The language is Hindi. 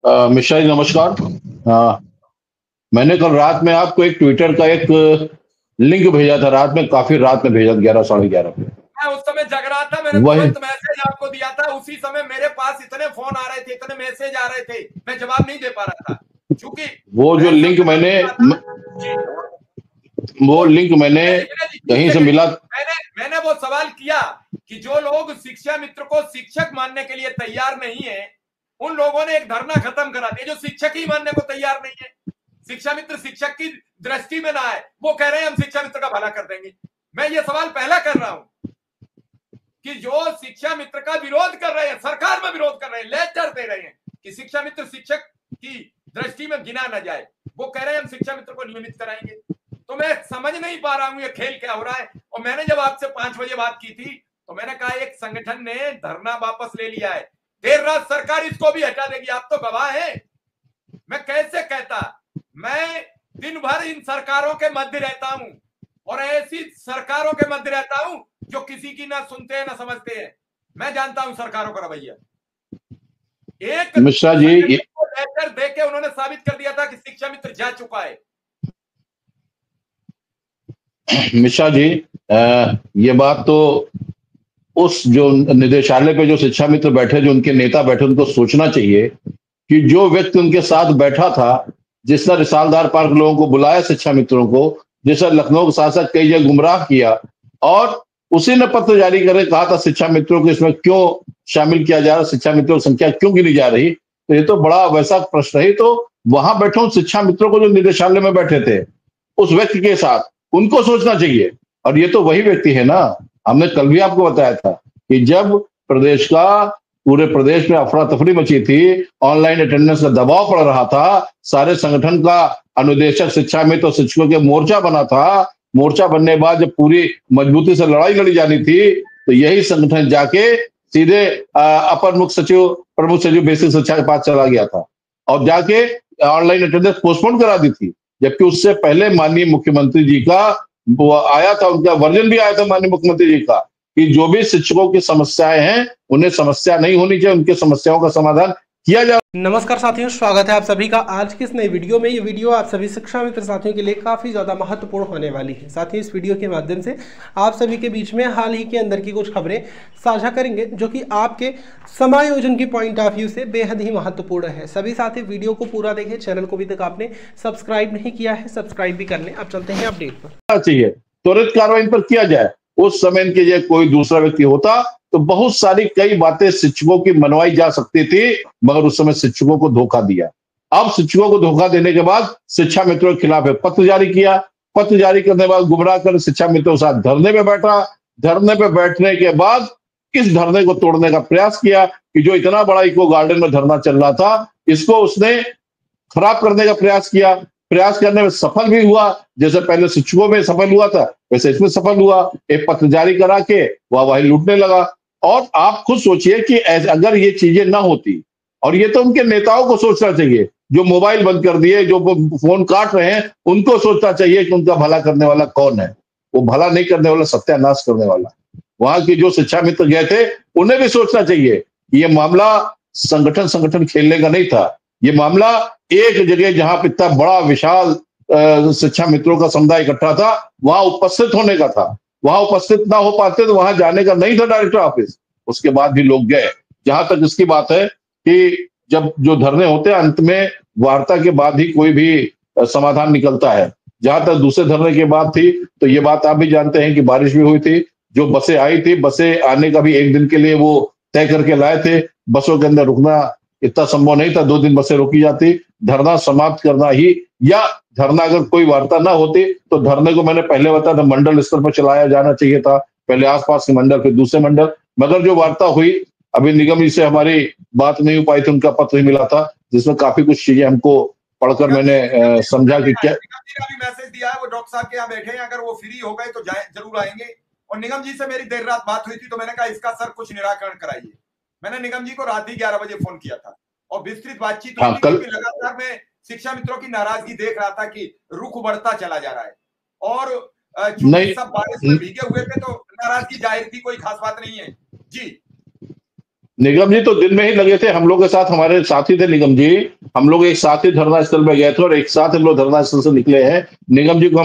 मिश्रा जी नमस्कार। अ, मैंने कल रात में आपको एक ट्विटर का एक लिंक भेजा था। रात में, काफी रात में भेजा, 11 साढ़े 11 पे। मैं उस समय जग रहा था, मैंने वही तुरंत मैसेज आपको दिया था। उसी समय मेरे पास इतने फोन आ रहे थे, इतने मैसेज आ रहे थे, मैं जवाब नहीं दे पा रहा था क्योंकि वो जो मैं लिंक संगठन मैंने में था। जी, वो तो लिंक मैंने विनय जी एक कहीं से सेकंड, मिला। मैंने वो सवाल किया कि जो लोग शिक्षा मित्र को शिक्षक मानने के लिए तैयार नहीं है, उन लोगों ने एक धरना खत्म करा दिया। जो शिक्षक ही मानने को तैयार नहीं है, शिक्षा मित्र शिक्षक की दृष्टि में ना आए, वो कह रहे हैं हम शिक्षा मित्र का भला कर देंगे। मैं ये सवाल पहला कर रहा हूं कि जो शिक्षा मित्र का विरोध कर रहे हैं, सरकार में विरोध कर रहे हैं, लेटर दे रहे हैं कि शिक्षा मित्र शिक्षक की दृष्टि में गिना न जाए, वो कह रहे हैं हम शिक्षा मित्र को नियमित कराएंगे। तो मैं समझ नहीं पा रहा हूं ये खेल क्या हो रहा है। और मैंने जब आपसे 5 बजे बात की थी तो मैंने कहा एक संगठन ने धरना वापस ले लिया है, देर रात सरकार इसको भी हटा देगी। आप तो गवाह हैं। मैं कैसे कहता, मैं दिन भर इन सरकारों के मध्य रहता हूं और ऐसी सरकारों के मध्य रहता हूं जो किसी की ना सुनते हैं ना समझते हैं। मैं जानता हूं सरकारों का रवैया। एक मिश्रा जी संगठन को लेटर देके उन्होंने साबित कर दिया था कि शिक्षा मित्र जा चुका है। मिश्रा जी, ये बात तो उस जो निदेशालय पे जो शिक्षा मित्र बैठे, जो उनके नेता बैठे, उनको सोचना चाहिए कि जो व्यक्ति उनके साथ बैठा था, जिसने रिसालदार पार्क लोगों को बुलाया, शिक्षा मित्रों को, जिसने लखनऊ के साथ साथ कई जगह गुमराह किया, और उसी ने पत्र जारी करके कहा था शिक्षा मित्रों को इसमें क्यों शामिल किया जा रहा, शिक्षा मित्रों की संख्या क्यों गिनी जा रही। तो ये तो बड़ा वैसा प्रश्न है। तो वहां बैठे उन शिक्षा मित्रों को जो निदेशालय में बैठे थे, उस व्यक्ति के साथ उनको सोचना चाहिए। और ये तो वही व्यक्ति है ना, हमने कल भी आपको बताया था कि जब प्रदेश का पूरे प्रदेश में अफरा तफरी मची थी, ऑनलाइन अटेंडेंस का दबाव पड़ रहा था, सारे संगठन का अनुदेशक शिक्षा में तो शिक्षकों के मोर्चा बना था। मोर्चा बनने के बाद जब पूरी मजबूती से लड़ाई लड़ी जानी थी, तो यही संगठन जाके सीधे अपर मुख्य सचिव, प्रमुख सचिव बेसिक शिक्षा के पास चला गया था और जाके ऑनलाइन अटेंडेंस पोस्टपोन करा दी थी। जबकि उससे पहले माननीय मुख्यमंत्री जी का वो आया था, उनका वर्जन भी आया था माननीय मुख्यमंत्री जी का, कि जो भी शिक्षकों की समस्याएं हैं उन्हें समस्या नहीं होनी चाहिए, उनके समस्याओं का समाधान किया जा। नमस्कार साथियों, स्वागत है आप सभी का आज की इस नई वीडियो में। ये वीडियो आप सभी शिक्षा मित्र साथियों के लिए काफ़ी ज़्यादा महत्वपूर्ण होने वाली है। साथियों, इस वीडियो के माध्यम से आप सभी के बीच में हाल ही के अंदर की कुछ खबरें साझा करेंगे जो कि आपके समायोजन की पॉइंट ऑफ व्यू से बेहद ही महत्वपूर्ण है। सभी साथी वीडियो को पूरा देखें। चैनल को अभी तक आपने सब्सक्राइब नहीं किया है, सब्सक्राइब भी कर लें। अब चलते हैं अपडेट पर। चाहिए त्वरित कार्रवाई पर किया जाए। उस समय इनके जगह कोई दूसरा व्यक्ति होता तो बहुत सारी कई बातें शिक्षकों की मनवाई जा सकती थी, मगर उस समय शिक्षकों को धोखा दिया। अब शिक्षकों को धोखा देने के बाद शिक्षा मित्रों के खिलाफ एक पत्र जारी किया। पत्र जारी करने के बाद गुमराह कर शिक्षा मित्रों के साथ धरने पे बैठा। धरने पे बैठने के बाद इस धरने को तोड़ने का प्रयास किया कि जो इतना बड़ा इको गार्डन में धरना चल रहा था, इसको उसने खराब करने का प्रयास किया। प्रयास करने में सफल भी हुआ, जैसे पहले शिक्षकों में सफल हुआ था वैसे इसमें सफल हुआ। एक पत्र जारी करा के वाहवाही लूटने लगा। और आप खुद सोचिए कि अगर ये चीजें ना होती, और ये तो उनके नेताओं को सोचना चाहिए, जो मोबाइल बंद कर दिए, जो फोन काट रहे हैं, उनको सोचना चाहिए कि उनका भला करने वाला कौन है। वो भला नहीं करने वाला, सत्यानाश करने वाला। वहां के जो शिक्षा मित्र गए थे, उन्हें भी सोचना चाहिए कि ये मामला संगठन संगठन खेलने का नहीं था। ये मामला एक जगह जहां पे इतना बड़ा विशाल शिक्षा मित्रों का समुदाय इकट्ठा था, वहां उपस्थित होने का था। वहां उपस्थित ना हो पाते तो वहां जाने का नहीं था डायरेक्टर ऑफिस। उसके बाद भी लोग गए। जहां तक इसकी बात है कि जब जो धरने होते हैं, अंत में वार्ता के बाद ही कोई भी समाधान निकलता है। जहां तक दूसरे धरने की बात थी, तो ये बात आप भी जानते हैं कि बारिश भी हुई थी। जो बसें आई थी, बसें आने का भी एक दिन के लिए वो तय करके लाए थे। बसों के अंदर रुकना इतना संभव नहीं था, 2 दिन बसें रोकी जाती। धरना समाप्त करना ही, या धरना अगर कोई वार्ता ना होती तो धरने को मैंने पहले बताया था मंडल स्तर पर चलाया जाना चाहिए था। पहले आसपास के मंडल, फिर दूसरे मंडल। मगर जो वार्ता हुई, अभी निगम जी से हमारी बात नहीं हो पाई थी, उनका पत्र ही मिला था जिसमें काफी कुछ चीजें हमको पढ़कर मैंने समझा कि क्या। निगम जी ने अभी मैसेज दिया है, वो डॉक्टर साहब के यहाँ बैठे हैं, अगर वो फ्री हो गए तो जरूर आएंगे। और निगम जी से मेरी देर रात बात हुई थी तो मैंने कहा इसका सर कुछ निराकरण कराइए। मैंने निगम जी को रात ही 11 बजे फोन किया था और विस्तृत बातचीत हुई थी, क्योंकि लगातार मैं शिक्षा मित्रों की नाराजगी देख रहा था कि रुख बढ़ता चला जा रहा है। और चूंकि सब बारिश में भीगे हुए थे तो नाराजगी जाहिर थी, कोई खास बात नहीं है। जी निगम जी तो दिन में ही लगे थे हम लोग के साथ, हमारे साथी थे निगम जी। हम लोग एक साथ ही धरना स्थल में गए थे और एक साथ हम लोग धरना स्थल से निकले हैं। निगम जी को